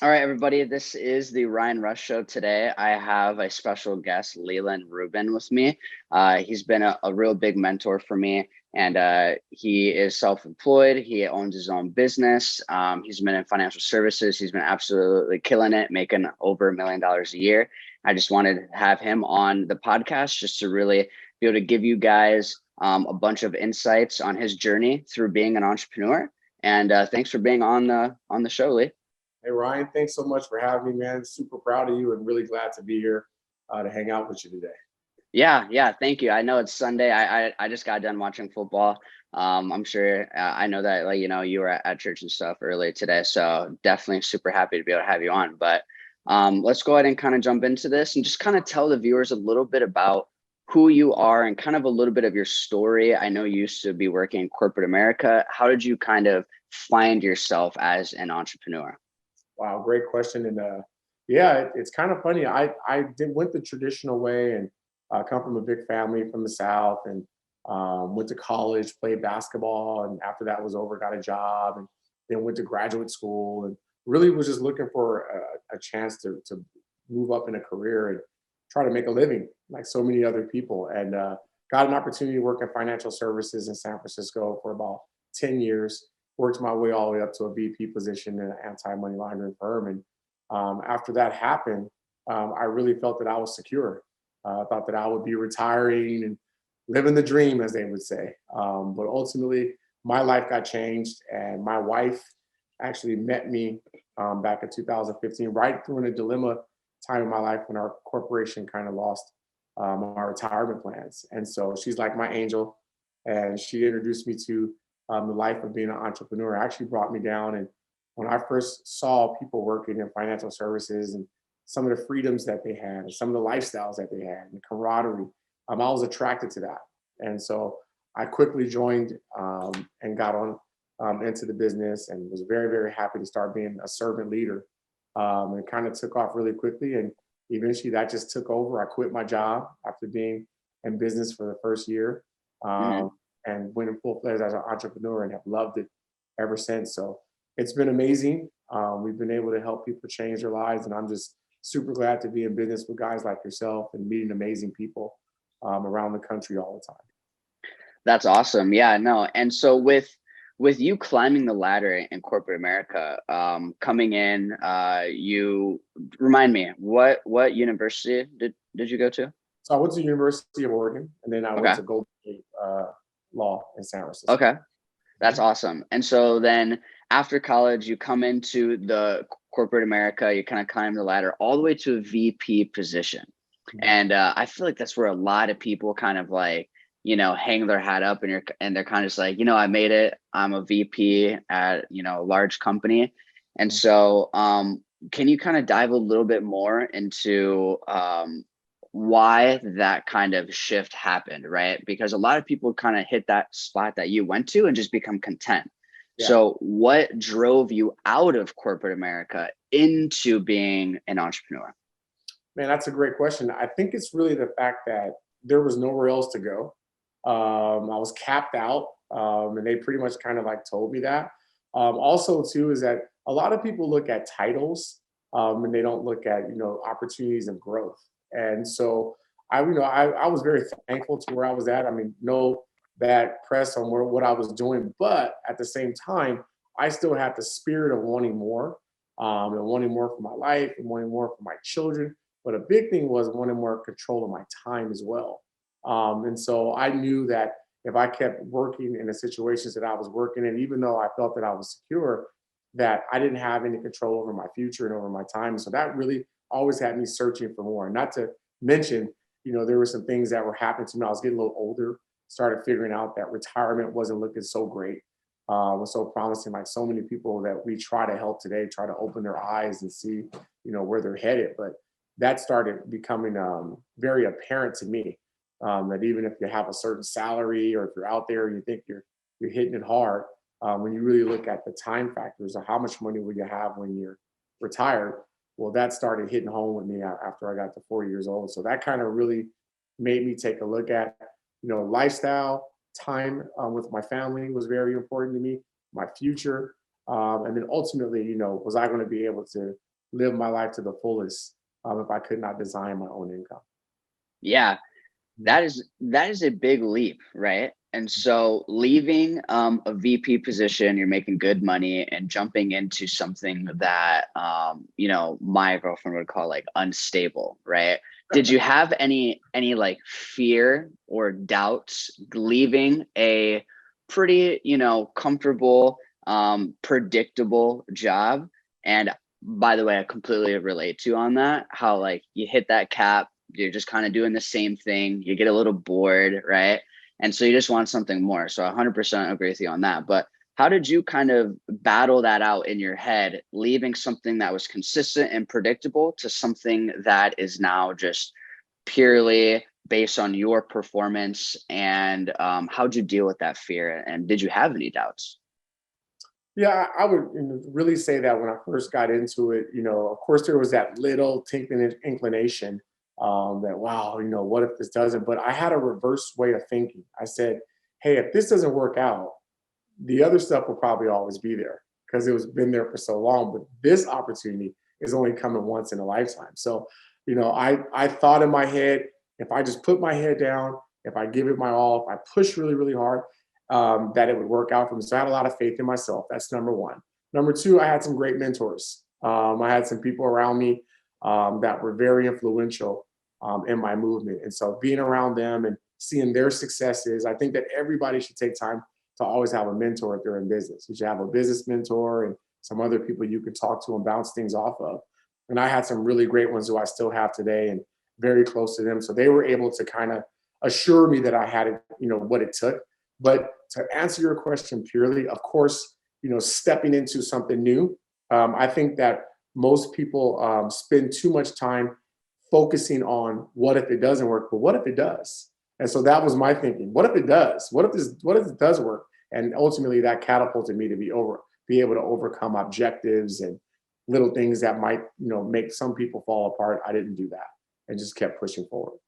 All right, everybody, this is the Ryan Rush Show. Today, I have a special guest, Leland Rubin, with me. He's been a real big mentor for me, and he is self employed. He owns his own business. He's been in financial services. He's been absolutely killing it, making over $1 million a year. I just wanted to have him on the podcast just to really be able to give you guys a bunch of insights on his journey through being an entrepreneur. And thanks for being on the show, Lee. Hey, Ryan, thanks so much for having me, man. Super proud of you and really glad to be here to hang out with you today. Yeah, thank you. I know it's Sunday. I just got done watching football. I'm sure I know that you were at church and stuff earlier today, so definitely super happy to be able to have you on. But let's go ahead and kind of jump into this and just kind of tell the viewers a little bit about who you are and kind of a little bit of your story. I know you used to be working in corporate America. How did you kind of find yourself as an entrepreneur? Wow, great question. And yeah, it's kind of funny. I went the traditional way and come from a big family from the South and went to college, played basketball, and after that was over, got a job, and then went to graduate school, and really was just looking for a chance to move up in a career and try to make a living like so many other people. And got an opportunity to work in financial services in San Francisco for about 10 years. Worked my way all the way up to a VP position in an anti-money laundering firm. And after that happened, I really felt that I was secure. I thought that I would be retiring and living the dream, as they would say. But ultimately, my life got changed, and my wife actually met me back in 2015, right during a dilemma time in my life when our corporation kind of lost our retirement plans. And so she's like my angel, and she introduced me to the life of being an entrepreneur. Actually brought me down, and when I first saw people working in financial services and some of the freedoms that they had, and some of the lifestyles that they had, and camaraderie, I was attracted to that. And so I quickly joined and got on into the business, and was very, very happy to start being a servant leader. And kind of took off really quickly. And eventually that just took over. I quit my job after being in business for the first year, Mhm. um, and went in full fledged as an entrepreneur and have loved it ever since. So it's been amazing. We've been able to help people change their lives. And I'm just super glad to be in business with guys like yourself and meeting amazing people around the country all the time. That's awesome. Yeah, no. And so with you climbing the ladder in corporate America, coming in, you remind me what university did you go to? So I went to the University of Oregon, and then I went Okay. to Golden State Law in San Francisco. Okay. That's Mhm. awesome. And so then after college, you come into the corporate America, you kind of climb the ladder all the way to a VP position. Mhm. And I feel like that's where a lot of people kind of like, hang their hat up and they're kind of just like, I made it. I'm a VP at, a large company. And so can you kind of dive a little bit more into why that kind of shift happened, right? Because a lot of people kind of hit that spot that you went to and just become content. Yeah. So, what drove you out of corporate America into being an entrepreneur? Man, that's a great question. I think it's really the fact that there was nowhere else to go. I was capped out, and they pretty much kind of like told me that. Also, too, is that a lot of people look at titles, and they don't look at opportunities and growth. And so I was very thankful to where I was at. I mean, no bad press on what I was doing, but at the same time, I still had the spirit of wanting more, and wanting more for my life and wanting more for my children, but a big thing was wanting more control of my time as well. And so I knew that if I kept working in the situations that I was working in, even though I felt that I was secure, that I didn't have any control over my future and over my time. So that really always had me searching for more. Not to mention, there were some things that were happening to me. I was getting a little older, started figuring out that retirement wasn't looking so great, was so promising. Like so many people that we try to help today, try to open their eyes and see, where they're headed. But that started becoming very apparent to me, that even if you have a certain salary or if you're out there and you think you're hitting it hard, when you really look at the time factors of how much money will you have when you're retired, well, that started hitting home with me after I got to 40 years old. So that kind of really made me take a look at, lifestyle, time with my family was very important to me, my future. And then ultimately, was I going to be able to live my life to the fullest if I could not design my own income? Yeah, Mhm. that is a big leap, right? And so leaving a VP position, you're making good money, and jumping into something that my girlfriend would call like unstable, right? Did you have any like fear or doubts leaving a pretty, comfortable, predictable job? And by the way, I completely relate to you on that, how like you hit that cap, you're just kind of doing the same thing, you get a little bored, right? And so you just want something more. So 100% agree with you on that. But how did you kind of battle that out in your head, leaving something that was consistent and predictable to something that is now just purely based on your performance? And how'd you deal with that fear? And did you have any doubts? Yeah, I would really say that when I first got into it, of course there was that little tinkling inclination that, wow, what if this doesn't? But I had a reverse way of thinking. I said, hey, if this doesn't work out, the other stuff will probably always be there because it was been there for so long. But this opportunity is only coming once in a lifetime. So, I thought in my head, if I just put my head down, if I give it my all, if I push really, really hard, that it would work out for me. So I had a lot of faith in myself. That's number one. Number two, I had some great mentors. I had some people around me that were very influential in my movement. And so being around them and seeing their successes, I think that everybody should take time to always have a mentor if they're in business. You should have a business mentor and some other people you could talk to and bounce things off of. And I had some really great ones who I still have today and very close to them. So they were able to kind of assure me that I had it, what it took. But to answer your question purely, of course, stepping into something new, I think that most people spend too much time focusing on what if it doesn't work, but what if it does? And so that was my thinking. What if it does? What if it does work? And ultimately that catapulted me to be able to overcome objectives and little things that might, make some people fall apart. I didn't do that and just kept pushing forward.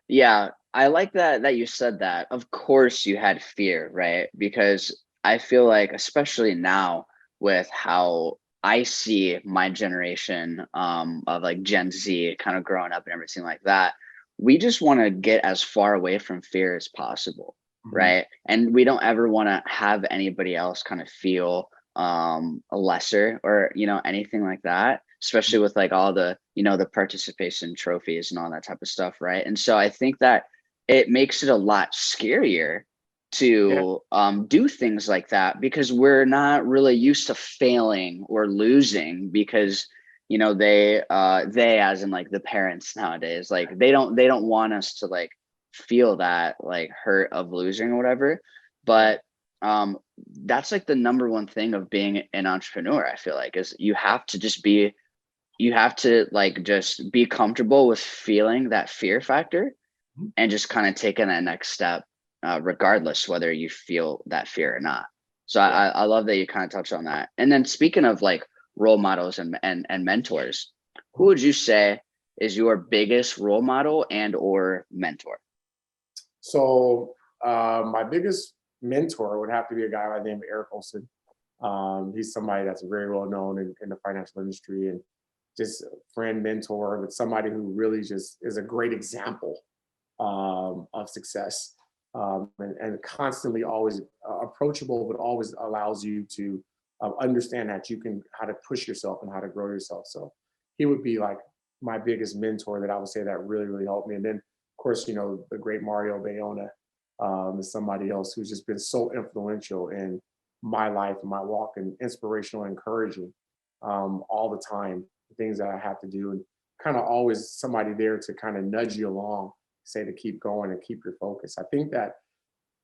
Yeah, I like that you said that. Of course you had fear, right? Because I feel like especially now with how I see my generation of like Gen Z kind of growing up and everything like that, we just want to get as far away from fear as possible, Mhm. right? And we don't ever want to have anybody else kind of feel a lesser or anything like that, especially with like all the the participation trophies and all that type of stuff, right? And so I think that it makes it a lot scarier Yeah. to do things like that because we're not really used to failing or losing because they as in like the parents nowadays, like they don't want us to like feel that like hurt of losing or whatever. Right. But um that's like the number one thing of being an entrepreneur, I feel like, is you have to like just be comfortable with feeling that fear factor Mhm. and just kind of taking that next step, regardless whether you feel that fear or not. So Yeah. I love that you kind of touched on that. And then speaking of like role models and mentors, who Mhm. would you say is your biggest role model and or mentor? So my biggest mentor would have to be a guy by the name of Eric Olson. He's somebody that's very well known in the financial industry and just a friend, mentor, but somebody who really just is a great example of success and constantly always approachable, but always allows you to understand that you can how to push yourself and how to grow yourself. So he would be like my biggest mentor that I would say that really, really helped me. And then, of course, the great Mario Bayona is somebody else who's just been so influential in my life and my walk and inspirational and encouraging all the time, the things that I have to do and kind of always somebody there to kind of nudge you along, say to keep going and keep your focus. I think that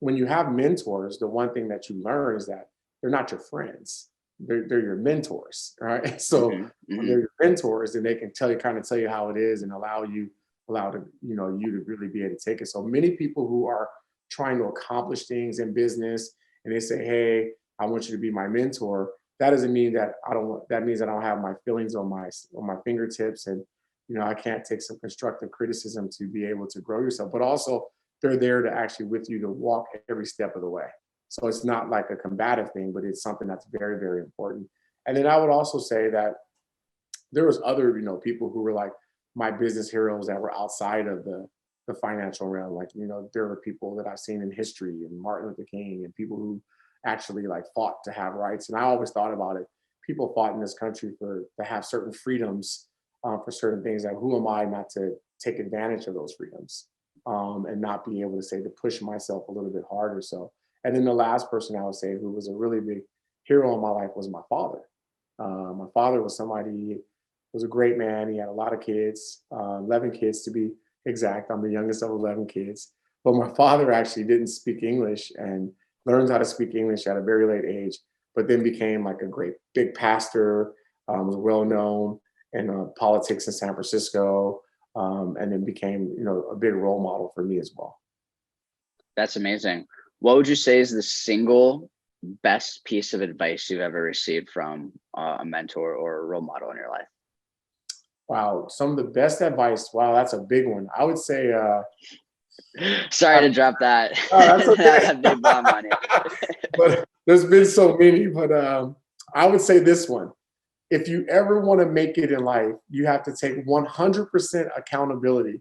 when you have mentors, the one thing that you learn is that they're not your friends. They're your mentors, right? So Hmm. when Hmm. they're your mentors, then they can tell you how it is and allow to, you to really be able to take it. So many people who are trying to accomplish things in business and they say, hey, I want you to be my mentor. That doesn't mean that that means that I don't have my feelings on my fingertips and I can't take some constructive criticism to be able to grow yourself, but also they're there to actually with you to walk every step of the way. So it's not like a combative thing, but it's something that's very, very important. And then I would also say that there was other, people who were like my business heroes that were outside of the financial realm. Like, there were people that I've seen in history and Martin Luther King and people who actually like fought to have rights. And I always thought about it. People fought in this country to have certain freedoms for certain things. And who am I not to take advantage of those freedoms and not be able to say to push myself a little bit harder. So, and then the last person I would say who was a really big hero in my life was my father. My father was somebody, was a great man. He had a lot of kids, 11 kids to be exact. I'm the youngest of 11 kids. But my father actually didn't speak English and learned how to speak English at a very late age, but then became like a great big pastor, was well known in politics in San Francisco, and then became, a big role model for me as well. That's amazing. What would you say is the single best piece of advice you've ever received from a mentor or a role model in your life? Wow, some of the best advice. Wow, that's a big one. I would say. Sorry to drop that. Oh, that's okay. That big bomb on you. But there's been so many. But I would say this one. If you ever want to make it in life, you have to take 100% accountability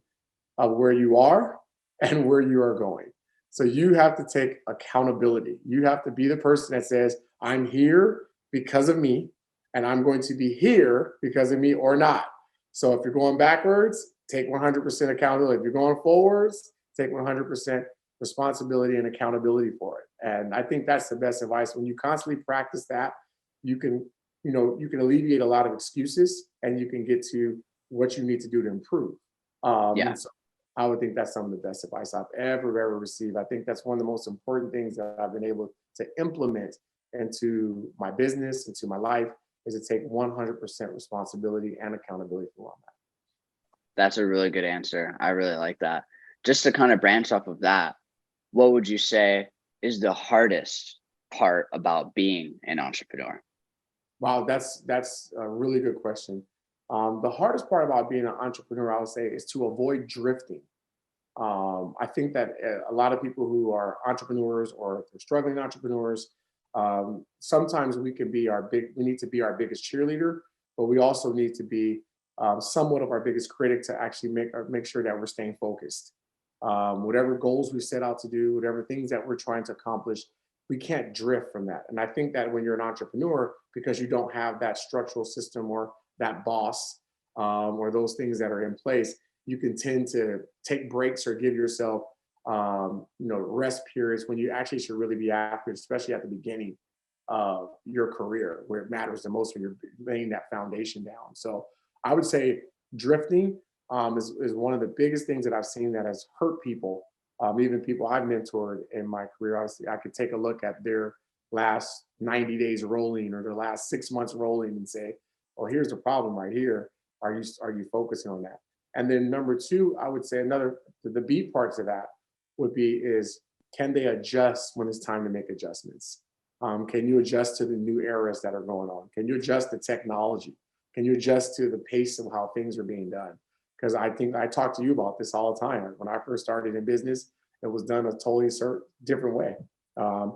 of where you are and where you are going. So you have to take accountability. You have to be the person that says, I'm here because of me, and I'm going to be here because of me or not. So if you're going backwards, take 100% accountability. If you're going forwards, take 100% responsibility and accountability for it. And I think that's the best advice. When you constantly practice that, you can, you can alleviate a lot of excuses and you can get to what you need to do to improve. Yeah. And so I would think that's some of the best advice I've ever received. I think that's one of the most important things that I've been able to implement into my business, into my life, is to take 100% responsibility and accountability for all that. That's a really good answer. I really like that. Just to kind of branch off of that, what would you say is the hardest part about being an entrepreneur? Wow, that's a really good question. The hardest part about being an entrepreneur, I would say, is to avoid drifting. I think that a lot of people who are entrepreneurs or they're struggling entrepreneurs, sometimes we need to be our biggest cheerleader, but we also need to be somewhat of our biggest critic to actually make sure that we're staying focused. Whatever goals we set out to do, whatever things that we're trying to accomplish, we can't drift from that. And I think that when you're an entrepreneur, because you don't have that structural system or that boss or those things that are in place, you can tend to take breaks or give yourself, rest periods when you actually should really be active, especially at the beginning of your career, where it matters the most when you're laying that foundation down. So I would say drifting is one of the biggest things that I've seen that has hurt people. Even people I've mentored in my career, obviously, I could take a look at their last 90 days rolling or their last 6 months rolling and say, "Oh, here's the problem right here. Are you focusing on that?" And then number two, I would say the B parts of that would be is, can they adjust when it's time to make adjustments? Can you adjust to the new eras that are going on? Can you adjust to technology? Can you adjust to the pace of how things are being done? Because I think I talk to you about this all the time. When I first started in business, it was done a totally different way.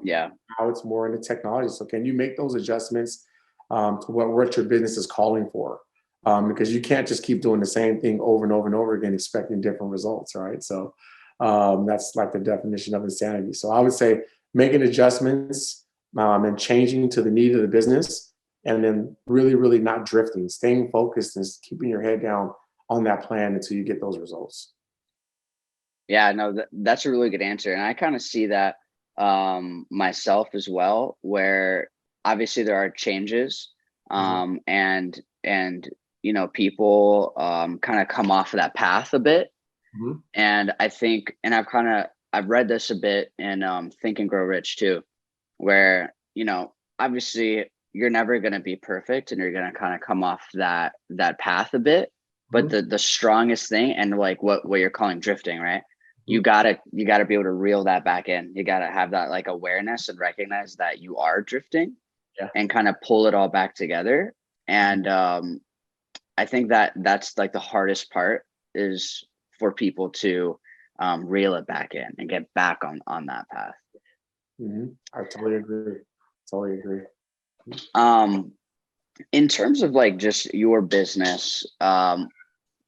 Yeah. Now it's more into technology. So can you make those adjustments to what your business is calling for? Because you can't just keep doing the same thing over and over and over again, expecting different results, right? So that's like the definition of insanity. So I would say making adjustments and changing to the need of the business, and then really, really not drifting, staying focused and keeping your head down on that plan until you get those results. Yeah, no, that's a really good answer. And I kind of see that myself as well, where obviously there are changes and people kind of come off of that path a bit. Mhm. And I think, and I've read this a bit in Think and Grow Rich too, where, obviously you're never going to be perfect and you're going to kind of come off that path a bit. But the strongest thing, and like what you're calling drifting, right? You gotta be able to reel that back in. You gotta have that like awareness and recognize that you are drifting, and kind of pull it all back together. And I think that's like the hardest part, is for people to reel it back in and get back on that path. I totally agree. Totally agree. Um, in terms of like just your business,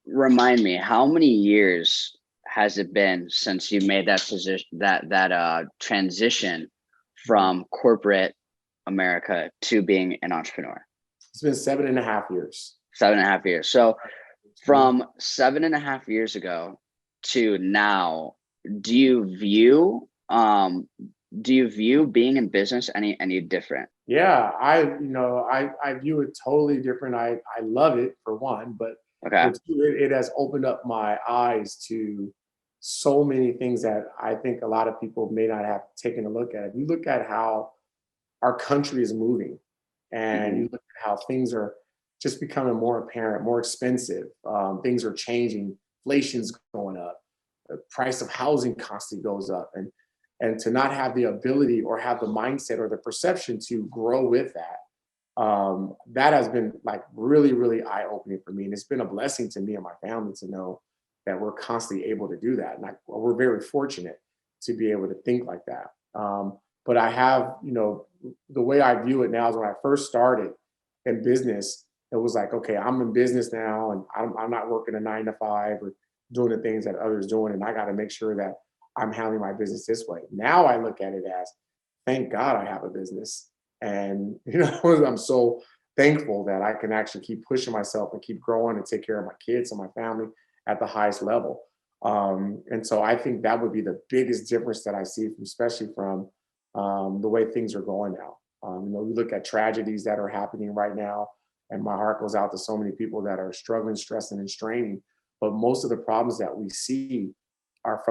remind me, how many years has it been since you made that position, that transition from corporate America to being an entrepreneur? It's been 7.5 years. 7.5 years. So Mhm. from 7.5 years ago to now, do you view being in business any different? Yeah, I view it totally different. I love it for one, but Okay. for two, it has opened up my eyes to so many things that I think a lot of people may not have taken a look at. If you look at how our country is moving, and Hmm. you look at how things are just becoming more apparent, more expensive. Things are changing. Inflation's going up. The price of housing constantly goes up, and to not have the ability or have the mindset or the perception to grow with that, that has been like really, really eye opening for me, and it's been a blessing to me and my family to know that we're constantly able to do that, and we're very fortunate to be able to think like that. But I have, the way I view it now is when I first started in business, it was like, okay, I'm in business now, and I'm not working a 9 to 5 or doing the things that others doing, and I got to make sure that I'm handling my business this way. Now I look at it as, thank God I have a business, and I'm so thankful that I can actually keep pushing myself and keep growing and take care of my kids and my family at the highest level. And so I think that would be the biggest difference that I see, especially from the way things are going now. We look at tragedies that are happening right now, and my heart goes out to so many people that are struggling, stressing, and straining. But most of the problems that we see are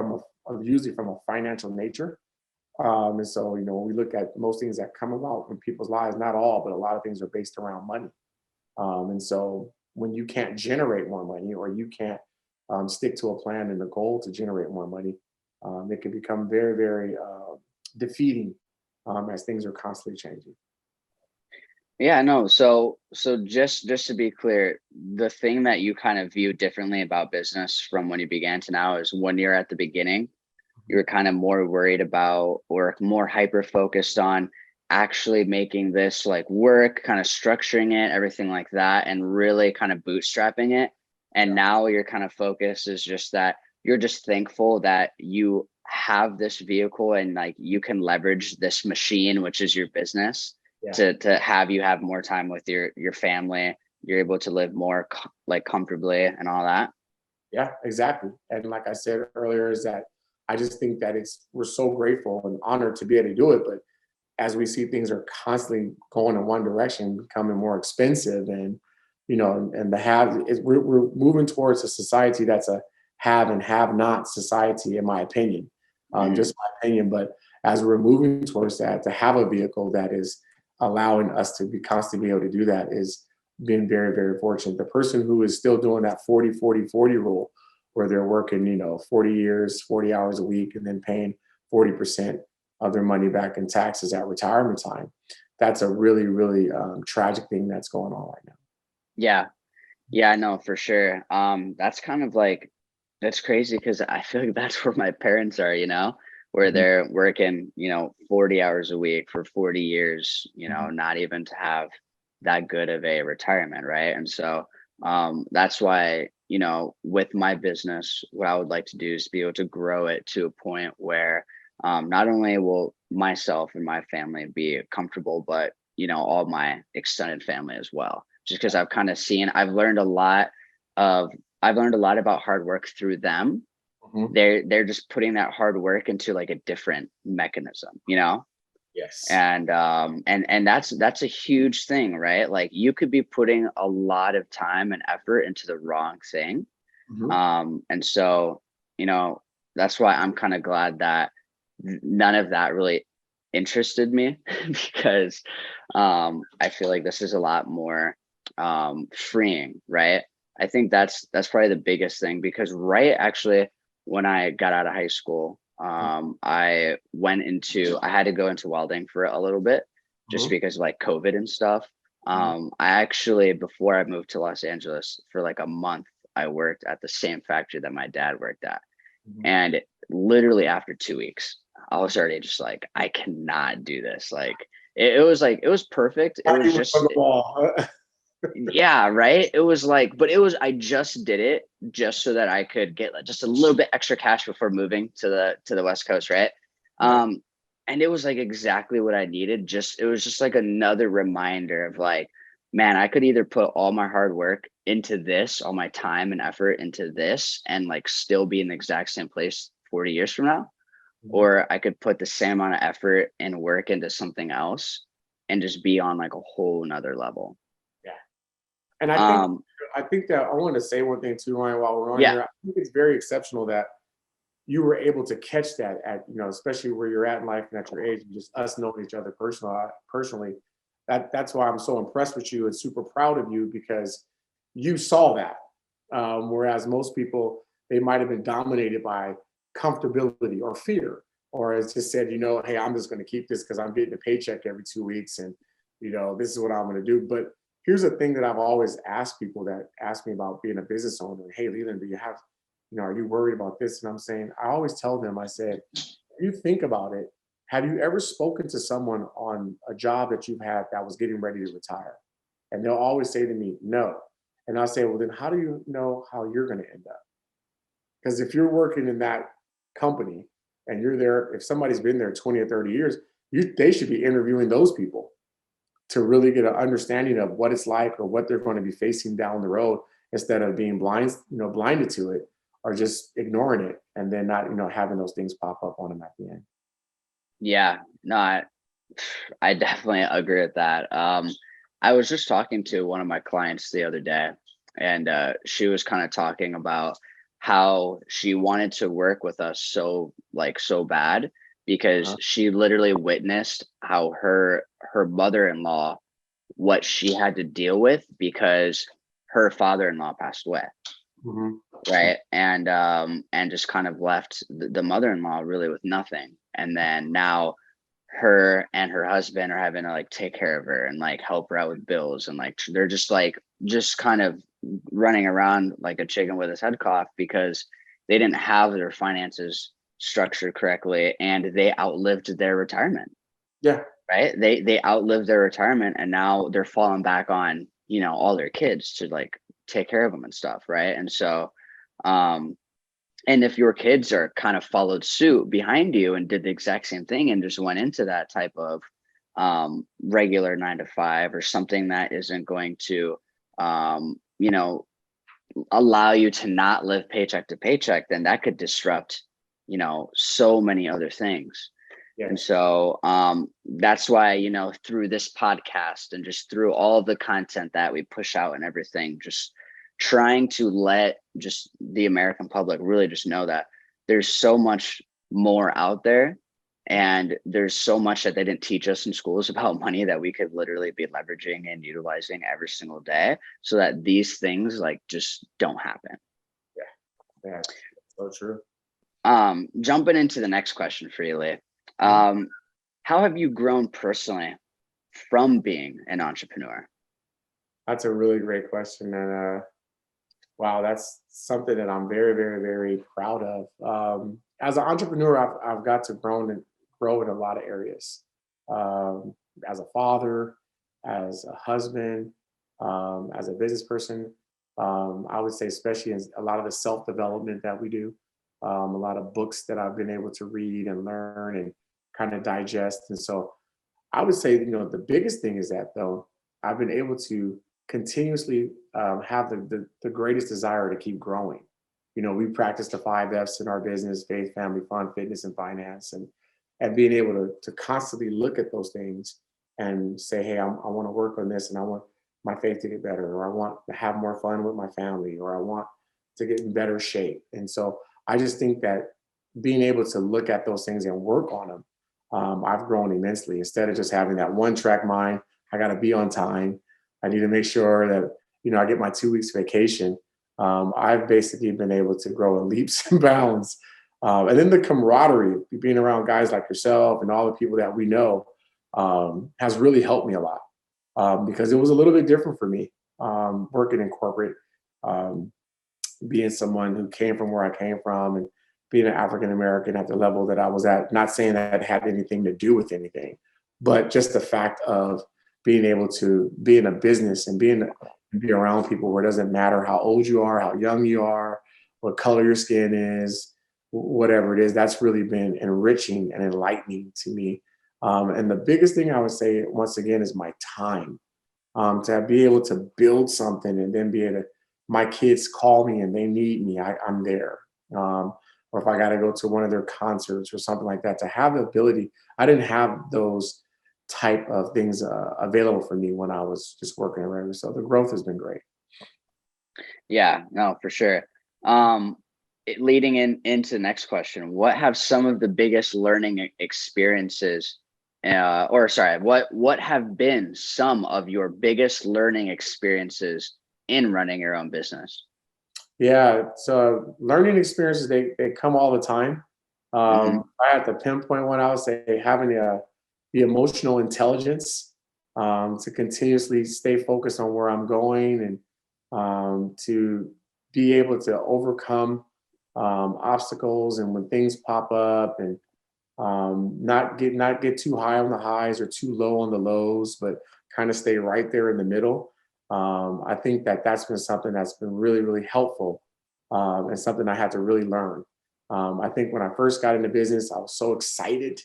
are usually from a financial nature. And so, when we look at most things that come about in people's lives, not all, but a lot of things are based around money. And so, when you can't generate more money, or you can't stick to a plan and a goal to generate more money, it can become very, very defeating, as things are constantly changing. Yeah, no. So just to be clear, the thing that you kind of view differently about business from when you began to now is when you're at the beginning, you're kind of more worried about or more hyper focused on actually making this like work, kind of structuring it, everything like that, and really kind of bootstrapping it. And Yeah, now your kind of focus is just that you're just thankful that you have this vehicle and like you can leverage this machine, which is your business, yeah, to have you have more time with your family. You're able to live more like comfortably and all that. yeah, exactly. And like I said earlier, is that I just think that we're so grateful and honored to be able to do it. But as we see things are constantly going in one direction, becoming more expensive, and and the have is we're moving towards a society that's a have and have not society, in my opinion, Hmm. just my opinion. But as we're moving towards that, to have a vehicle that is allowing us to be constantly be able to do that is being very, very fortunate. The person who is still doing that 40-40-40 rule, where they're working, 40 years, 40 hours a week, and then paying 40% of their money back in taxes at retirement time. That's a really, really tragic thing that's going on right now. Yeah. Yeah, I know for sure. That's kind of like that's crazy because I feel like that's where my parents are, where Mhm, they're working, 40 hours a week for 40 years, mhm. not even to have that good of a retirement, right? And so that's why, with my business, what I would like to do is be able to grow it to a point where not only will myself and my family be comfortable, but all my extended family as well, just because I've kind of seen, of I've learned a lot about hard work through them. Mhm. They're just putting that hard work into like a different mechanism, Yes. and that's a huge thing, right? Like you could be putting a lot of time and effort into the wrong thing. Mhm. And so, you know, that's why I'm kind of glad that none of that really interested me because I feel like this is a lot more freeing, right? I think that's probably the biggest thing because right actually when I got out of high school, I had to go into welding for a little bit just Mhm. because of like COVID and stuff. Mhm. I actually before I moved to Los Angeles for like a month I worked at the same factory that my dad worked at. Mhm. And literally after 2 weeks, I was already just like, I cannot do this. Like it was like, it was perfect. It How was you on just, the ball? yeah, right. It was like, but it was, I just did it just so that I could get like just a little bit extra cash before moving to the West Coast, right? Yeah. Um, and it was like exactly what I needed. Just, it was just like another reminder of like, man, I could either put all my hard work into this, all my time and effort into this, and like still be in the exact same place 40 years from now, Mhm. or I could put the same amount of effort and work into something else and just be on like a whole nother level. Yeah. And Um, I think that I want to say one thing too, Ryan, while we're on yeah, here. I think it's very exceptional that you were able to catch that at, especially where you're at in life and at your age, and just us knowing each other personally. That's why I'm so impressed with you and super proud of you, because you saw that. Whereas most people, they might have been dominated by comfortability or fear, or as just said, hey, I'm just going to keep this because I'm getting a paycheck every 2 weeks, and this is what I'm going to do. But here's a thing that I've always asked people that ask me about being a business owner. Hey, Leland, do you have, are you worried about this? And I'm saying, I always tell them, I said, if you think about it, have you ever spoken to someone on a job that you've had that was getting ready to retire? And they'll always say to me, no. And I'll say, well, then how do you know how you're going to end up? Because if you're working in that company and you're there, if somebody's been there 20 or 30 years, they should be interviewing those people to really get an understanding of what it's like or what they're going to be facing down the road, instead of being blinded to it, or just ignoring it and then not, having those things pop up on them at the end. yeah, no, I definitely agree with that. I was just talking to one of my clients the other day, and she was kind of talking about how she wanted to work with us so bad because Uh-huh. she literally witnessed how her mother-in-law, what she had to deal with because her father-in-law passed away, Mhm. right? And just kind of left the mother-in-law really with nothing. And then now her and her husband are having to like take care of her and like help her out with bills, and like they're just kind of running around like a chicken with his head cough because they didn't have their finances structured correctly and they outlived their retirement, Yeah. right? They outlived their retirement and now they're falling back on, all their kids to like take care of them and stuff, right? And so um and if your kids are kind of followed suit behind you and did the exact same thing and just went into that type of regular 9 to 5 or something that isn't going to um, you know allow you to not live paycheck to paycheck, then that could disrupt so many other things. And Yes. so that's why, through this podcast and just through all of the content that we push out and everything, just trying to let just the American public really just know that there's so much more out there, and there's so much that they didn't teach us in schools about money that we could literally be leveraging and utilizing every single day so that these things like just don't happen. Yeah. Yeah. So true. Jumping into the next question for you, Lee. Mhm. Um, how have you grown personally from being an entrepreneur? That's a really great question. And wow, that's something that I'm very, very, very proud of. As an entrepreneur, I've got to grow in a lot of areas. Um, as a father, as a husband, as a business person, I would say, especially in a lot of the self development that we do, a lot of books that I've been able to read and learn and kind of digest. And so I would say, the biggest thing is that, though, I've been able to continuously have the greatest desire to keep growing. We practice the 5 F's in our business: faith, family, fun, fitness, and finance, and being able to constantly look at those things and say, hey, I want to work on this, and I want my faith to get better, or I want to have more fun with my family, or I want to get in better shape. And so I just think that being able to look at those things and work on them, I've grown immensely. Instead of just having that one track mind, I got to be on time. I need to make sure that I get my 2 weeks vacation. I've basically been able to grow in leaps and bounds. And then the camaraderie, being around guys like yourself and all the people that we know, has really helped me a lot, because it was a little bit different for me, working in corporate, um, being someone who came from where I came from, and being an African American at the level that I was at. Not saying that it had anything to do with anything, but just the fact of being able to be in a business and be around people where it doesn't matter how old you are, how young you are, what color your skin is, whatever it is. That's really been enriching and enlightening to me. And the biggest thing I would say once again is my time, to be able to build something and then be able to, my kids call me and they need me, I'm there. Um, or if I got to go to one of their concerts or something like that, to have the ability, I didn't have those type of things available for me when I was just working around. So the growth has been great. Yeah, no, for sure. Um, Leading into the next question, what have some of the biggest learning experiences, or sorry, what have been some of your biggest learning experiences in running your own business? Yeah, so learning experiences, they come all the time. Hmm. I have to pinpoint one. I would say having the emotional intelligence, to continuously stay focused on where I'm going, and to be able to overcome obstacles and when things pop up, and not get too high on the highs or too low on the lows, but kind of stay right there in the middle. I think that that's been something that's been really, really helpful, and something I had to really learn. I think when I first got into business, I was so excited,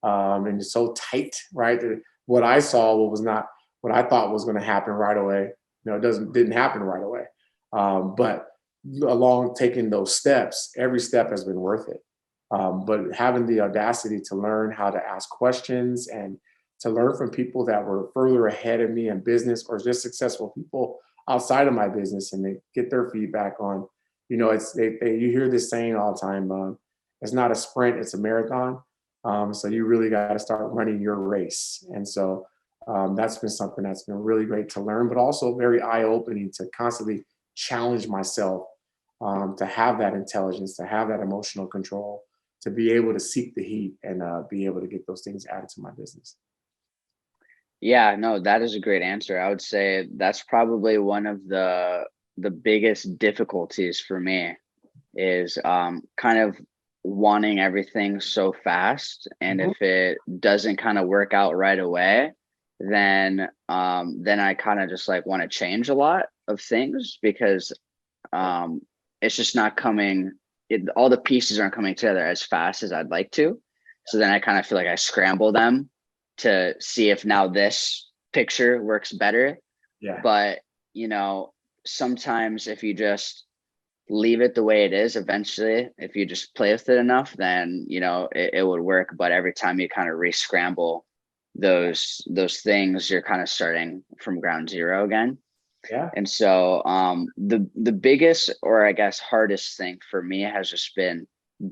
and so tight, right? That what I saw what was not what I thought was going to happen right away. It didn't happen right away. But along taking those steps, every step has been worth it. But having the audacity to learn how to ask questions and to learn from people that were further ahead of me in business, or just successful people outside of my business, and they get their feedback on, it's you hear this saying all the time, it's not a sprint, it's a marathon. So you really got to start running your race. And so that's been something that's been really great to learn, but also very eye opening to constantly challenge myself, to have that intelligence, to have that emotional control, to be able to seek the heat, and be able to get those things added to my business. Yeah, no, that is a great answer. I would say that's probably one of the biggest difficulties for me is kind of wanting everything so fast, and Mhm. if it doesn't kind of work out right away, then I kind of just like want to change a lot of things because um it's just not coming all the pieces aren't coming together as fast as I'd like to. So then I kind of feel like I scramble them to see if now this picture works better. Yeah. But you know, sometimes if you just leave it the way it is, eventually if you just play with it enough, then it would work. But every time you kind of re-scramble those things, you're kind of starting from ground zero again. Yeah. And so the biggest, or I guess hardest thing for me has just been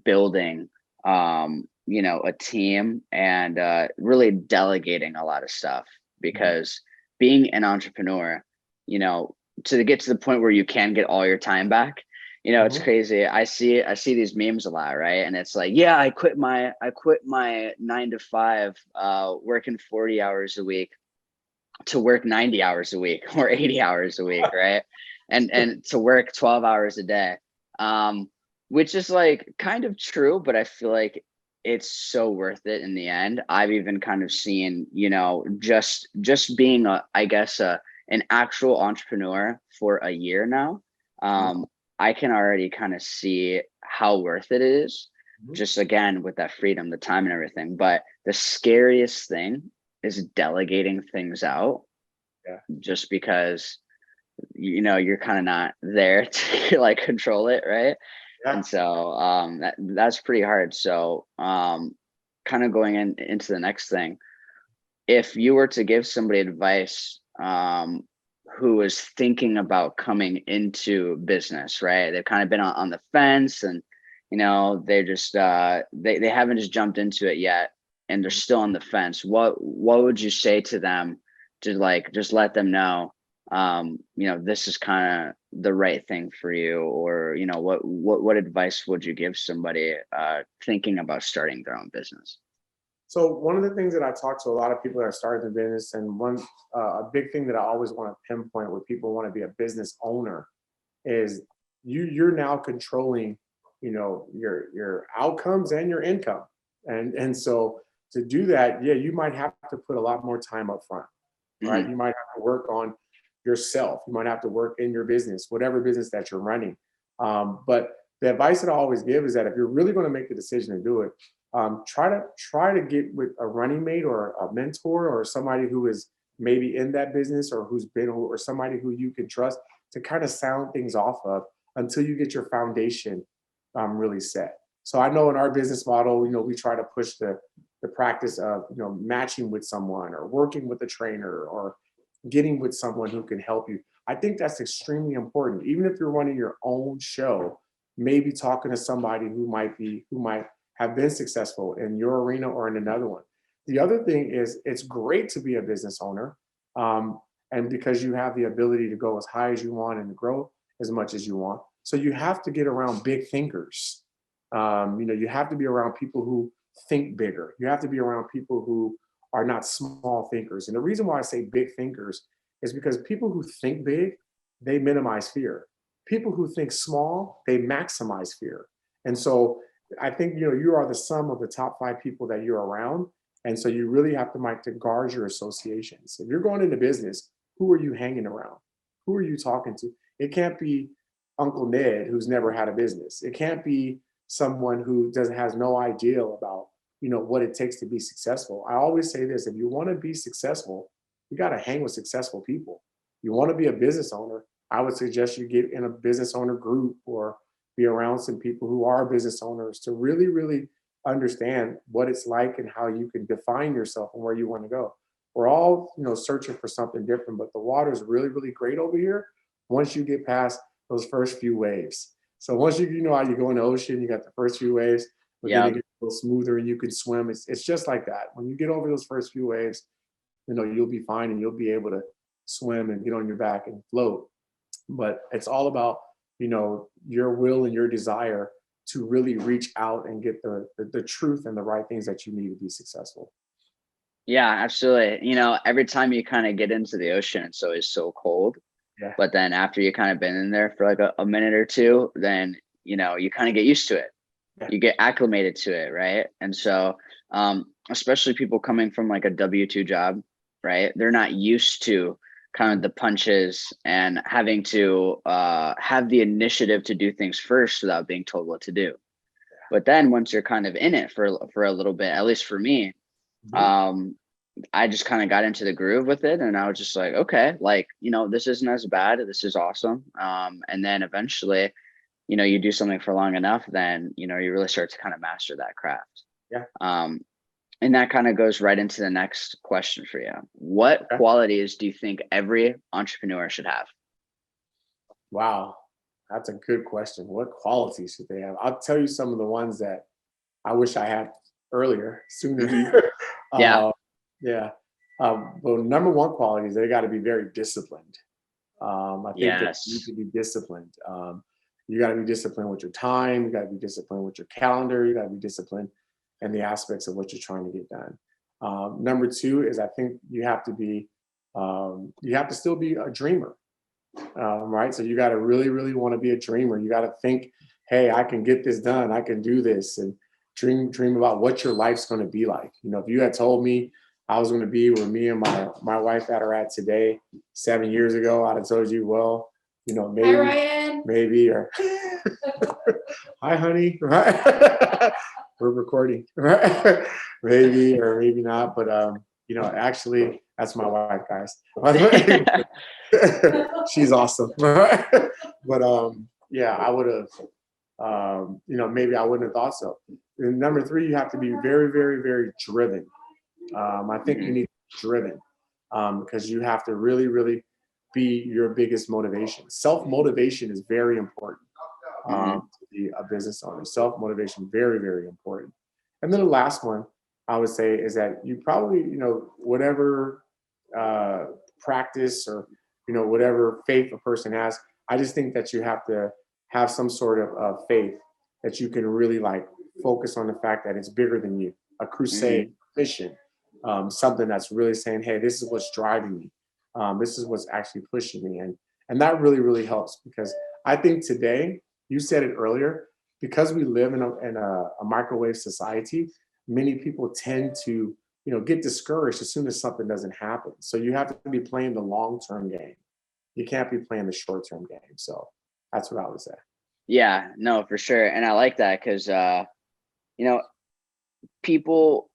building a team, and really delegating a lot of stuff, Mhm. because being an entrepreneur, you know, to get to the point where you can get all your time back, it's Mhm. crazy. I see these memes a lot, right? And it's like, yeah, I quit my 9 to 5, working 40 hours a week to work 90 hours a week or 80 hours a week, right? And to work 12 hours a day. Um, which is like kind of true, but I feel like it's so worth it in the end. I've even kind of seen, just being I guess an actual entrepreneur for a year now. Mhm. Um, I can already kind of see how worth it is, Mhm. just again with that freedom, the time and everything. But the scariest thing is delegating things out, Yeah. just because you're kind of not there to like control it, right? Yeah. And so that's pretty hard. So kind of going into the next thing, if you were to give somebody advice who is thinking about coming into business, right? They've kind of been on the fence, and they just they haven't just jumped into it yet, and they're Mhm. still on the fence. What would you say to them to like just let them know this is kind of the right thing for you, or what advice would you give somebody thinking about starting their own business? So one of the things that I talk to a lot of people that are starting their business, and one a big thing that I always want to pinpoint where people want to be a business owner, is you're now controlling your outcomes and your income. And so to do that, yeah, you might have to put a lot more time up front, right? Mhm. You might have to work on yourself. You might have to work in your business, whatever business that you're running. But the advice that I always give is that if you're really going to make the decision to do it, try to get with a running mate or a mentor or somebody who is maybe in that business or who's been or somebody who you can trust to kind of sound things off of until you get your foundation really set. So I know in our business model, we try to push the practice of matching with someone or working with a trainer or getting with someone who can help you. I think that's extremely important. Even if you're running your own show, maybe talking to somebody who might have been successful in your arena or in another one. The other thing is it's great to be a business owner. And because you have the ability to go as high as you want and to grow as much as you want. So you have to get around big thinkers. You have to be around people who think bigger. You have to be around people who are not small thinkers. And the reason why I say big thinkers is because people who think big, they minimize fear. People who think small, they maximize fear. And so I think you are the sum of the top 5 people that you're around. And so you really have to to guard your associations. If you're going into business, who are you hanging around? Who are you talking to? It can't be Uncle Ned who's never had a business. It can't be someone who doesn't has no idea about what it takes to be successful. I always say this: if you want to be successful, you got to hang with successful people. You want to be a business owner, I would suggest you get in a business owner group or be around some people who are business owners to really, really understand what it's like and how you can define yourself and where you want to go. We're all, searching for something different, but the water is really, really great over here once you get past those first few waves. So once you know how you go in the ocean, you got the first few waves, but then Yeah. it gets a little smoother and you can swim. It's just like that. When you get over those first few waves, you'll be fine and you'll be able to swim and get on your back and float. But it's all about, your will and your desire to really reach out and get the truth and the right things that you need to be successful. Yeah, absolutely. Every time you kind of get into the ocean, it's always so cold. Yeah. But then after you kind of been in there for like a minute or two, then, you kind of get used to it. Yeah. You get acclimated to it, right? And so, especially people coming from like a W-2 job, right? They're not used to kind of the punches and having to have the initiative to do things first without being told what to do. But then once you're kind of in it for a little bit, at least for me, Mhm. I just kind of got into the groove with it, and I was just like, okay, like, this isn't as bad. This is awesome. And then eventually, you do something for long enough, then, you really start to kind of master that craft. Yeah. Um, and that kind of goes right into the next question for you. What Okay. qualities do you think every entrepreneur should have? Wow. That's a good question. What qualities should they have? I'll tell you some of the ones that I wish I had earlier, sooner. Yeah. uh, yeah. Well, number one quality is they got to be very disciplined. I think that you need Yes. to be disciplined. You got to be disciplined with your time. You got to be disciplined with your calendar. You got to be disciplined in the aspects of what you're trying to get done. Number two is I think you have to still be a dreamer, right? So you got to really, really want to be a dreamer. You got to think, hey, I can get this done. I can do this, and dream about what your life's going to be like. If you had told me I was going to be where me and my wife that are at today 7 years ago, I'd have told you, well, maybe, Hi, Ryan. maybe, or hi, honey, right? We're recording, right? Maybe or maybe not, but actually, that's my wife, guys. By the way, she's awesome, right? But yeah, I would have, maybe I wouldn't have thought so. And number three, you have to be very, very, very driven. I think you Mhm. need to be driven because you have to really, really be your biggest motivation. Self motivation is very important Mhm. to be a business owner. Self motivation, very, very important. And then the last one I would say is that you probably, whatever uh, practice or, whatever faith a person has, I just think that you have to have some sort of faith that you can really like focus on the fact that it's bigger than you, a crusade Mhm. mission, something that's really saying, hey, this is what's driving me. This is what's actually pushing me. And that really, really helps because I think today, you said it earlier, because we live in a microwave society, many people tend to, get discouraged as soon as something doesn't happen. So you have to be playing the long-term game. You can't be playing the short-term game. So that's what I would say. Yeah, no, for sure. And I like that because, you know, people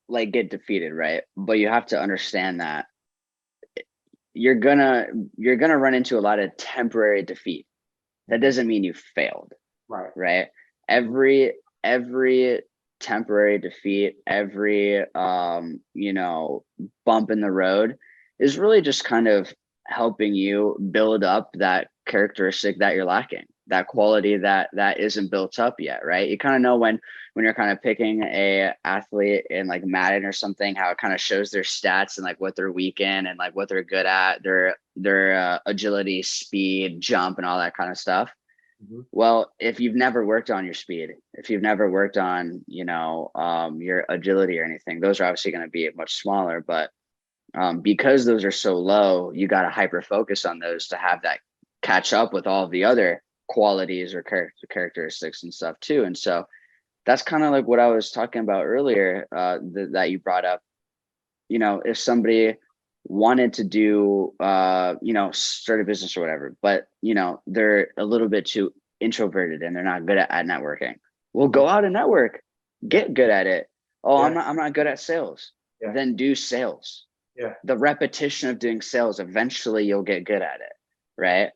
like get defeated, right? But you have to understand that you're gonna run into a lot of temporary defeat. That doesn't mean you failed, Right. right? Every temporary defeat, every bump in the road is really just kind of helping you build up that characteristic that you're lacking, that quality that isn't built up yet, right? You kind of know when you're kind of picking a athlete in like Madden or something, how it kind of shows their stats and like what they're weak in and like what they're good at, their agility, speed, jump, and all that kind of stuff. Mhm. Well, if you've never worked on your speed, if you've never worked on, your agility or anything, those are obviously going to be much smaller. But because those are so low, you got to hyper focus on those to have that catch up with all of the other qualities or characteristics and stuff too. And so that's kind of like what I was talking about earlier, that you brought up. If somebody wanted to do start a business or whatever, but they're a little bit too introverted and they're not good at networking, well, go out and network, get good at it. Oh, Yeah. I'm not good at sales. Yeah. Then do sales. Yeah. The repetition of doing sales, eventually you'll get good at it, right?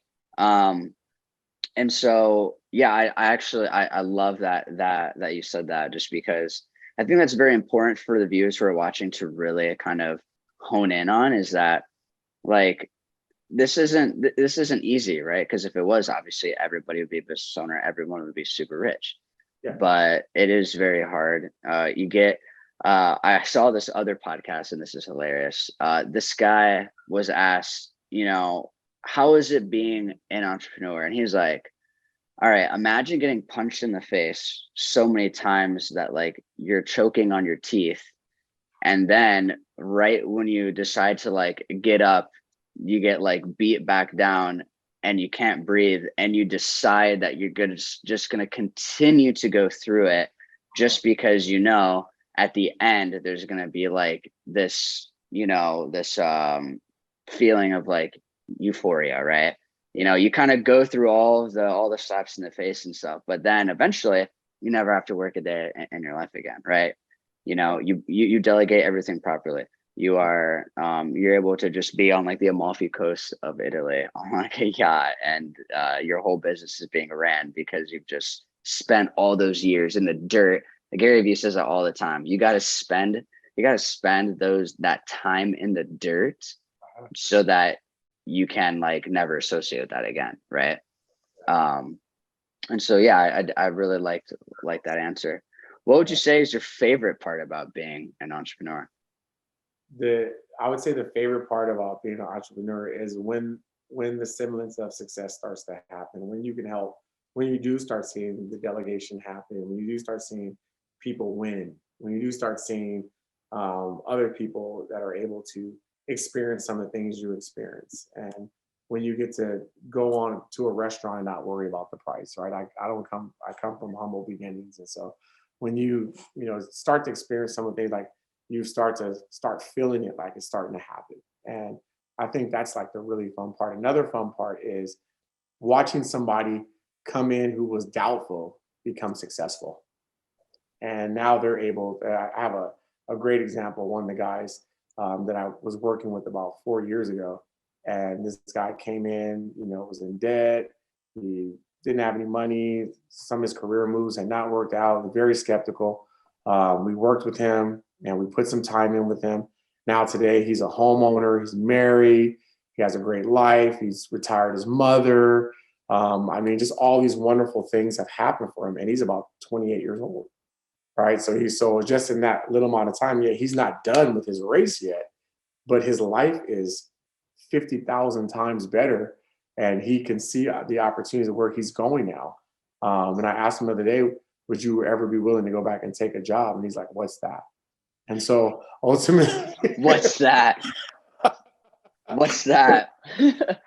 And so yeah, I actually I love that you said that, just because I think that's very important for the viewers who are watching to really kind of hone in on, is that like this isn't easy, right? Because if it was, obviously everybody would be a business owner, everyone would be super rich. Yeah. But it is very hard. I saw this other podcast, and this is hilarious. This guy was asked, how is it being an entrepreneur? And he's like, all right, imagine getting punched in the face so many times that like you're choking on your teeth. And then right when you decide to like get up, you get like beat back down and you can't breathe. And you decide that you're just going to continue to go through it, just because, at the end, there's going to be like this, this feeling of like euphoria, right? You kind of go through all the slaps in the face and stuff, but then eventually you never have to work a day in your life again, right? You delegate everything properly. You're able to just be on like the Amalfi Coast of Italy on like a yacht, and your whole business is being ran because you've just spent all those years in the dirt. Gary Vee says that all the time. You got to spend that time in the dirt so that you can like never associate that again, right? And so yeah, I really liked that answer. What would you say is your favorite part about being an entrepreneur? I would say the favorite part about being an entrepreneur is when the semblance of success starts to happen, when you can help, when you do start seeing the delegation happen, when you do start seeing people win, when you do start seeing other people that are able to experience some of the things you experience, and when you get to go on to a restaurant and not worry about the price, right? I come from humble beginnings, and so when you start to experience some of the things, like you start feeling it, like it's starting to happen. And I think that's like the really fun part. Another fun part is watching somebody come in who was doubtful become successful. And now they're able, I have a great example. One of the guys that I was working with about 4 years ago, and this guy came in, was in debt. He didn't have any money. Some of his career moves had not worked out, very skeptical. We worked with him and we put some time in with him. Now today he's a homeowner, he's married, he has a great life, he's retired his mother. Just all these wonderful things have happened for him, and he's about 28 years old, right? So just in that little amount of time, yet he's not done with his race yet, but his life is 50,000 times better, and he can see the opportunities of where he's going now. And I asked him the other day, would you ever be willing to go back and take a job? And he's like, what's that? And so ultimately, what's that? What's that?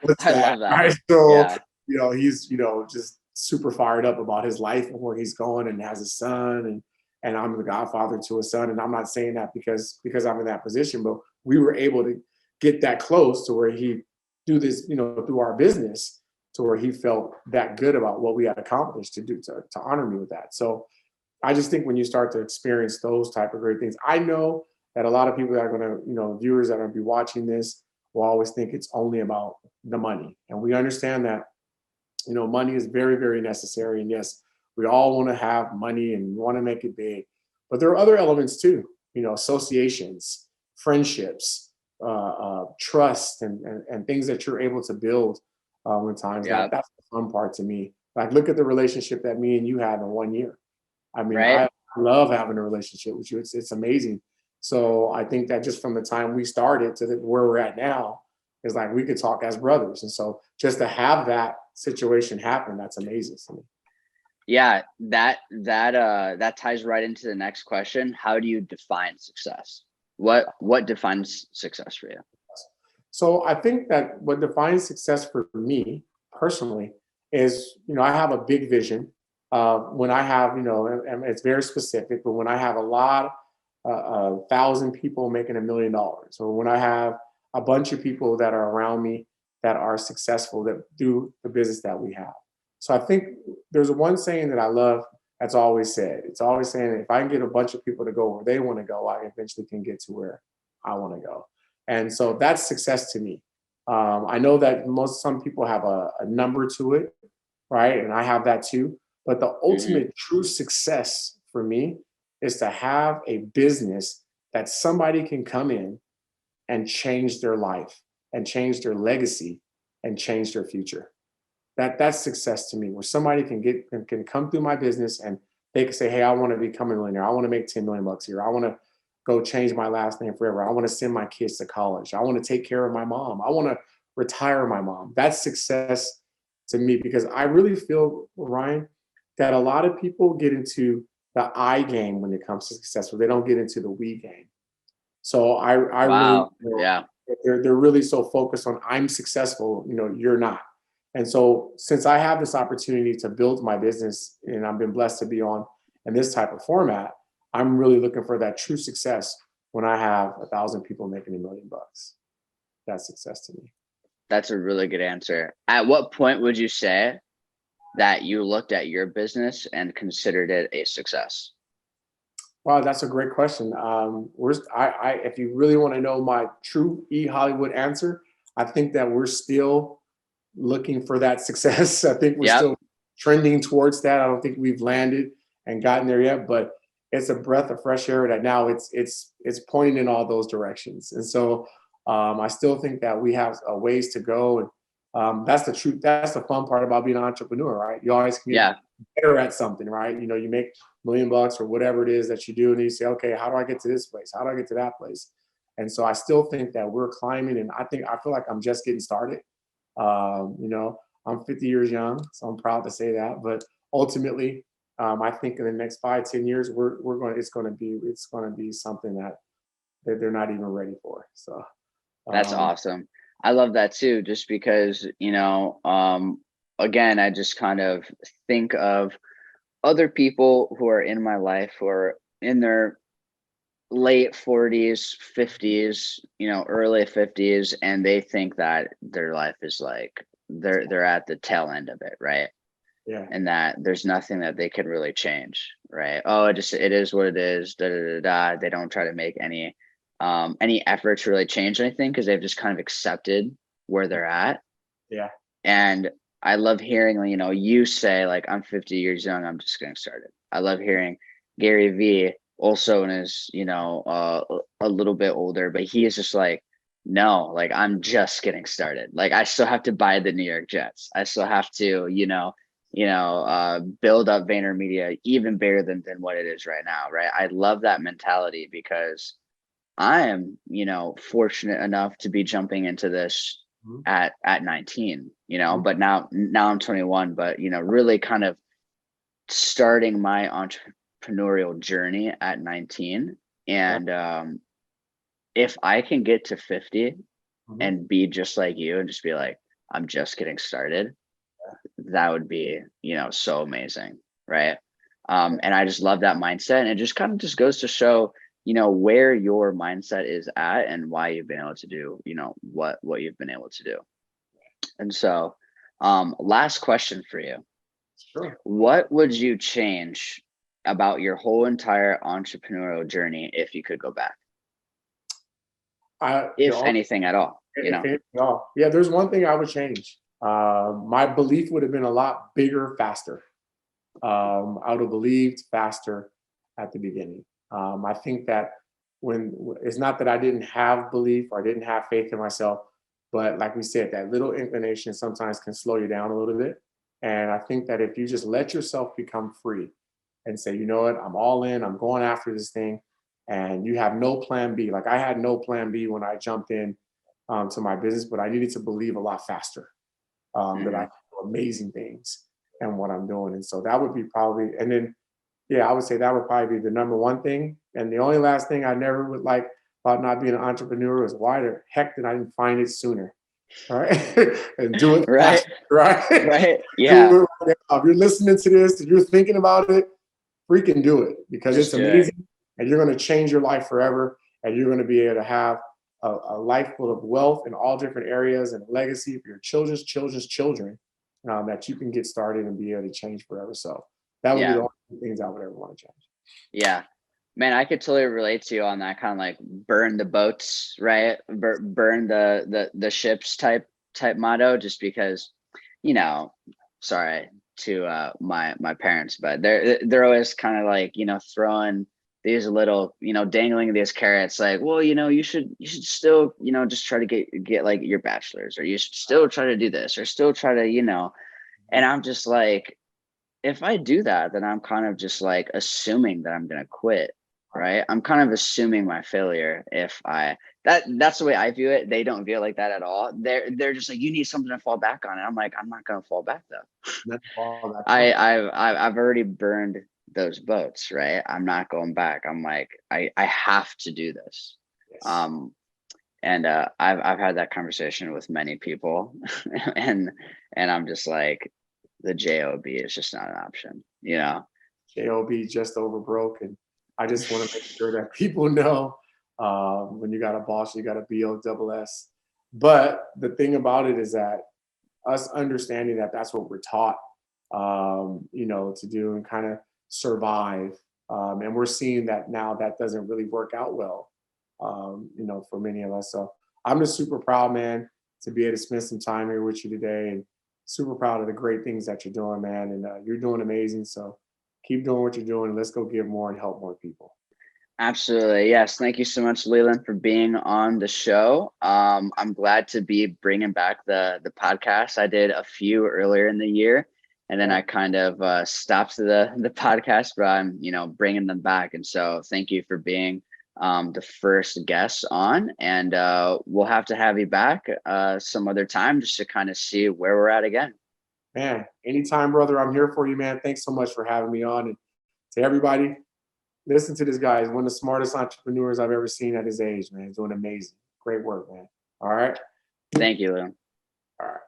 What's I that? love that. Right? So, Yeah. he's, just super fired up about his life and where he's going and has a son, and I'm the godfather to a son. And I'm not saying that because I'm in that position, but we were able to get that close to where he do this, through our business, to where he felt that good about what we had accomplished to honor me with that. So I just think when you start to experience those type of great things, I know that a lot of people that are going to, viewers that are going to be watching this will always think it's only about the money. And we understand that, money is very, very necessary. And yes, we all want to have money and want to make it big, but there are other elements too, associations, friendships, trust, and things that you're able to build in times. Yeah. That's the fun part to me. Like, look at the relationship that me and you had in 1 year. I mean, Right. I love having a relationship with you. It's amazing. So I think that just from the time we started to where we're at now is like we could talk as brothers. And so just to have that situation happen, that's amazing to me. Yeah, that ties right into the next question. How do you define success? What defines success for you? So I think that what defines success for me personally is, I have a big vision. When I have, and it's very specific, but when I have a lot, 1,000 people making $1 million, or when I have a bunch of people that are around me that are successful, that do the business that we have. So I think there's one saying that I love that's always said. It's always saying that if I can get a bunch of people to go where they want to go, I eventually can get to where I want to go. And so that's success to me. I know that some people have a number to it, right? And I have that too. But the ultimate true success for me is to have a business that somebody can come in and change their life and change their legacy and change their future. That's success to me, where somebody can come through my business and they can say, hey, I want to become a millionaire. I want to make 10 million bucks a year. I want to go change my last name forever. I want to send my kids to college. I want to take care of my mom. I want to retire my mom. That's success to me, because I really feel, Ryan, that a lot of people get into the I game when it comes to success, but they don't get into the we game. So I Wow. really, Yeah. they're really so focused on I'm successful, you're not. And so since I have this opportunity to build my business and I've been blessed to be on in this type of format, I'm really looking for that true success when I have 1,000 people making $1 million. That's success to me. That's a really good answer. At what point would you say that you looked at your business and considered it a success? Wow, that's a great question. If you really want to know my true Hollywood answer, I think that we're still looking for that success. I think we're Yep. still trending towards that. I don't think we've landed and gotten there yet, but it's a breath of fresh air that now it's pointing in all those directions. And so I still think that we have a ways to go. And that's the truth. That's the fun part about being an entrepreneur, right? You always can get better at something, right? You make $1 million or whatever it is that you do, and you say, okay, how do I get to this place? How do I get to that place? And so I still think that we're climbing, and I feel like I'm just getting started. I'm 50 years young, so I'm proud to say that. But ultimately, I think in the next 5-10 years, it's going to be something that they're not even ready for. So That's awesome. I love that too, just because, again, I just kind of think of other people who are in my life who are in their late 40s, 50s, early 50s, and they think that their life is like they're at the tail end of it, right? Yeah. And that there's nothing that they can really change, right? Oh, it is what it is. Da da da da. They don't try to make any effort to really change anything because they've just kind of accepted where they're at. Yeah. And I love hearing, you say like, I'm 50 years young, I'm just getting started. I love hearing Gary Vee also in his, a little bit older, but he is just like, no, like I'm just getting started. Like I still have to buy the New York Jets. I still have to, build up VaynerMedia even bigger than what it is right now. Right. I love that mentality because I am, fortunate enough to be jumping into this at 19, but now I'm 21, but, really kind of starting my entrepreneurial journey at 19. And if I can get to 50 and be just like you and just be like, I'm just getting started, that would be, so amazing, right? And I just love that mindset, and it just kind of just goes to show, where your mindset is at and why you've been able to do, what you've been able to do. And so, last question for you. Sure. What would you change about your whole entire entrepreneurial journey if you could go back? If anything at all, If anything at all. Yeah, there's one thing I would change. My belief would have been a lot bigger, faster. I would have believed faster at the beginning. I think that when it's not that I didn't have belief or I didn't have faith in myself, but like we said, that little inclination sometimes can slow you down a little bit. And I think that if you just let yourself become free and say, you know what, I'm all in, I'm going after this thing, and you have no plan B. Like I had no plan B when I jumped in to my business, but I needed to believe a lot faster that I Mhm. can do amazing things and what I'm doing. And so that would be probably, and then, yeah, I would say that would probably be the number one thing. And the only last thing I never would like about not being an entrepreneur is why the heck did I didn't find it sooner? All right. And do it Right, faster, right? right, yeah, Do it right now. If you're listening to this, if you're thinking about it, freaking do it because just it's do it. amazing and you're going to change your life forever. And you're going to be able to have a life full of wealth in all different areas and a legacy for your children's children that you can get started and be able to change forever. So that would be the Yeah, only things I would ever want to change. yeah. Man, I could totally relate to you on that kind of like burn the boats, right? Burn the ships type motto, just because, you know, sorry to my parents, but they're always kind of like, throwing these little, dangling these carrots like, well, you should still, just try to get like your bachelor's, or you should still try to do this, or still try to, and I'm just like, if I do that, then I'm kind of just like assuming that I'm gonna quit, right? I'm kind of assuming my failure if that's the way I view it. They don't view it like that at all. They're just like, you need something to fall back on. And I'm like, I'm not gonna fall back though. That's all that's I fine. I've already burned those boats, right? I'm not going back. I'm like, I have to do this. Yes. Um and I've had that conversation with many people, and I'm just like, the job is just not an option. JOB just over broke. And I just want to make sure that people know when you got a boss, you got a BOSS. But the thing about it is that us understanding that that's what we're taught, to do and kind of survive. And we're seeing that now that doesn't really work out well, for many of us. So I'm just super proud, man, to be able to spend some time here with you today and super proud of the great things that you're doing, man. And you're doing amazing. So keep doing what you're doing. Let's go give more and help more people. Absolutely. Yes. Thank you so much, Leland, for being on the show. I'm glad to be bringing back the podcast. I did a few earlier in the year, and then Yeah. I kind of stopped the podcast, but I'm, bringing them back. And so thank you for being the first guest on, and we'll have to have you back some other time just to kind of see where we're at again. Man, anytime, brother, I'm here for you, man. Thanks so much for having me on. And to everybody, listen to this guy. He's one of the smartest entrepreneurs I've ever seen at his age, man. He's doing amazing. Great work, man. All right. Thank you, Leland. All right.